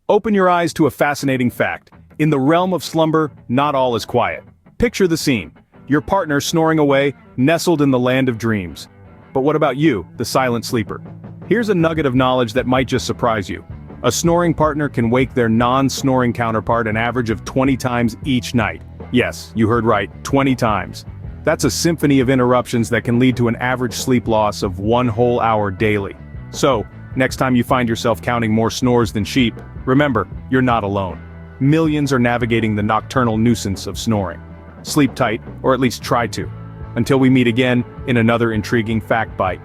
Open your eyes to a fascinating fact. In the realm of slumber, not all is quiet. Picture the scene. Your partner snoring away, nestled in the land of dreams. But what about you, the silent sleeper? Here's a nugget of knowledge that might just surprise you. A snoring partner can wake their non-snoring counterpart an average of 20 times each night. Yes, you heard right, 20 times. That's a symphony of interruptions that can lead to an average sleep loss of 1 whole hour daily. So, next time you find yourself counting more snores than sheep, remember, you're not alone. Millions are navigating the nocturnal nuisance of snoring. Sleep tight, or at least try to. Until we meet again in another intriguing fact bite.